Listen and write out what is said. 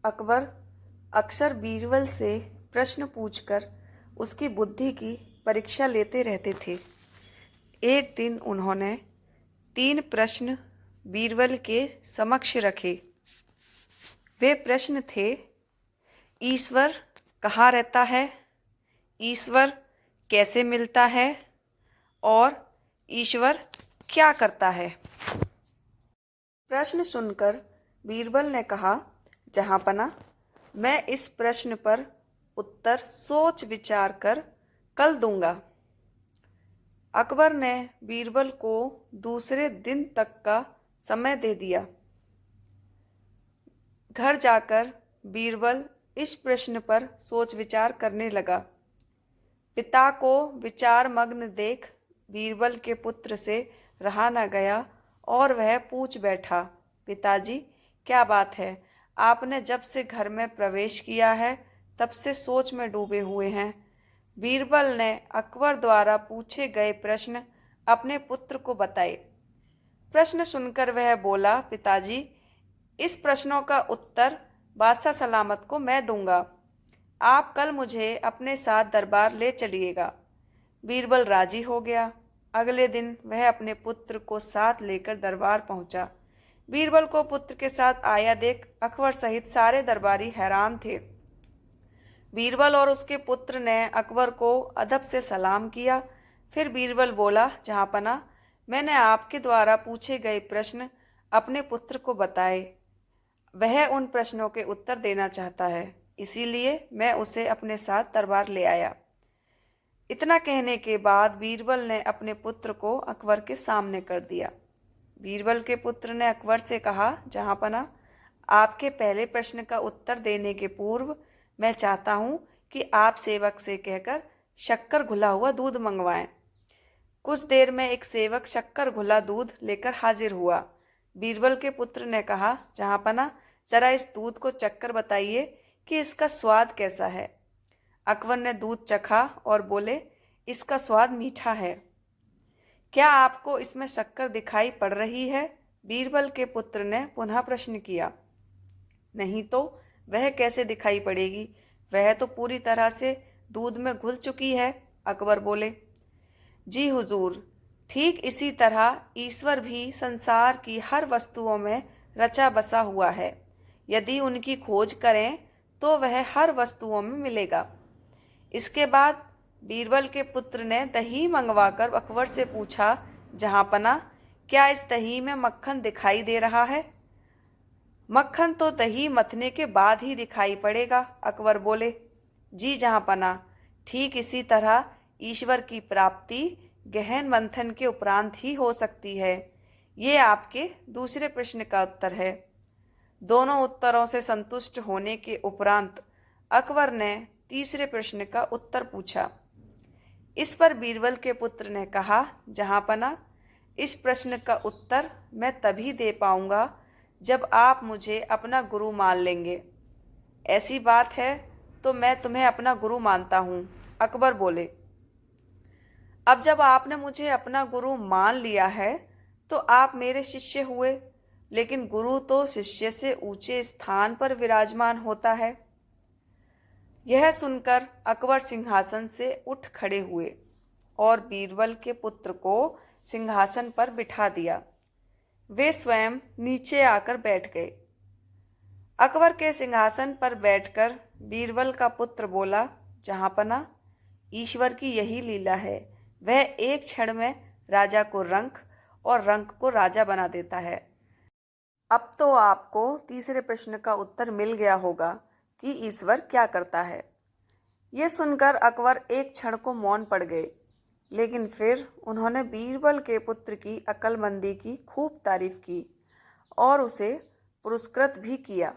अकबर अक्सर बीरबल से प्रश्न पूछकर उसकी बुद्धि की परीक्षा लेते रहते थे। एक दिन उन्होंने 3 प्रश्न बीरबल के समक्ष रखे। वे प्रश्न थे: ईश्वर कहाँ रहता है? ईश्वर कैसे मिलता है? और ईश्वर क्या करता है? प्रश्न सुनकर बीरबल ने कहा, जहाँपना, मैं इस प्रश्न पर उत्तर सोच विचार कर कल दूंगा। अकबर ने बीरबल को दूसरे दिन तक का समय दे दिया। घर जाकर बीरबल इस प्रश्न पर सोच विचार करने लगा। पिता को विचारमग्न देख बीरबल के पुत्र से रहा न गया और वह पूछ बैठा, पिताजी, क्या बात है? आपने जब से घर में प्रवेश किया है तब से सोच में डूबे हुए हैं। बीरबल ने अकबर द्वारा पूछे गए प्रश्न अपने पुत्र को बताए। प्रश्न सुनकर वह बोला, पिताजी, इस प्रश्नों का उत्तर बादशाह सलामत को मैं दूंगा। आप कल मुझे अपने साथ दरबार ले चलिएगा। बीरबल राजी हो गया। अगले दिन वह अपने पुत्र को साथ लेकर दरबार पहुंचा। बीरबल को पुत्र के साथ आया देख अकबर सहित सारे दरबारी हैरान थे। बीरबल और उसके पुत्र ने अकबर को अदब से सलाम किया। फिर बीरबल बोला, जहाँपना, मैंने आपके द्वारा पूछे गए प्रश्न अपने पुत्र को बताए। वह उन प्रश्नों के उत्तर देना चाहता है, इसीलिए मैं उसे अपने साथ दरबार ले आया। इतना कहने के बाद बीरबल ने अपने पुत्र को अकबर के सामने कर दिया। बीरबल के पुत्र ने अकबर से कहा, जहाँपना, आपके पहले प्रश्न का उत्तर देने के पूर्व मैं चाहता हूँ कि आप सेवक से कहकर शक्कर घुला हुआ दूध मंगवाएं। कुछ देर में एक सेवक शक्कर घुला दूध लेकर हाजिर हुआ। बीरबल के पुत्र ने कहा, जहाँपना, जरा इस दूध को चखकर बताइए कि इसका स्वाद कैसा है। अकबर ने दूध चखा और बोले, इसका स्वाद मीठा है। क्या आपको इसमें शक्कर दिखाई पड़ रही है? बीरबल के पुत्र ने पुनः प्रश्न किया। नहीं तो वह कैसे दिखाई पड़ेगी? वह तो पूरी तरह से दूध में घुल चुकी है। अकबर बोले, जी हुजूर, ठीक इसी तरह ईश्वर भी संसार की हर वस्तुओं में रचा बसा हुआ है। यदि उनकी खोज करें तो वह हर वस्तुओं में मिलेगा। इसके बाद बीरबल के पुत्र ने दही मंगवाकर अकबर से पूछा, जहाँपना, क्या इस दही में मक्खन दिखाई दे रहा है? मक्खन तो दही मथने के बाद ही दिखाई पड़ेगा। अकबर बोले, जी जहाँपना, ठीक इसी तरह ईश्वर की प्राप्ति गहन मंथन के उपरांत ही हो सकती है। ये आपके दूसरे प्रश्न का उत्तर है। दोनों उत्तरों से संतुष्ट होने के उपरांत अकबर ने तीसरे प्रश्न का उत्तर पूछा। इस पर बीरबल के पुत्र ने कहा, जहाँपना, इस प्रश्न का उत्तर मैं तभी दे पाऊंगा जब आप मुझे अपना गुरु मान लेंगे। ऐसी बात है तो मैं तुम्हें अपना गुरु मानता हूँ। अकबर बोले, अब जब आपने मुझे अपना गुरु मान लिया है तो आप मेरे शिष्य हुए, लेकिन गुरु तो शिष्य से ऊंचे स्थान पर विराजमान होता है। यह सुनकर अकबर सिंहासन से उठ खड़े हुए और बीरबल के पुत्र को सिंहासन पर बिठा दिया। वे स्वयं नीचे आकर बैठ गए। अकबर के सिंहासन पर बैठकर बीरबल का पुत्र बोला, जहाँपना, ईश्वर की यही लीला है। वह एक क्षण में राजा को रंक और रंक को राजा बना देता है। अब तो आपको तीसरे प्रश्न का उत्तर मिल गया होगा कि ईश्वर क्या करता है। ये सुनकर अकबर एक क्षण को मौन पड़ गए, लेकिन फिर उन्होंने बीरबल के पुत्र की अक्लमंदी की खूब तारीफ की और उसे पुरस्कृत भी किया।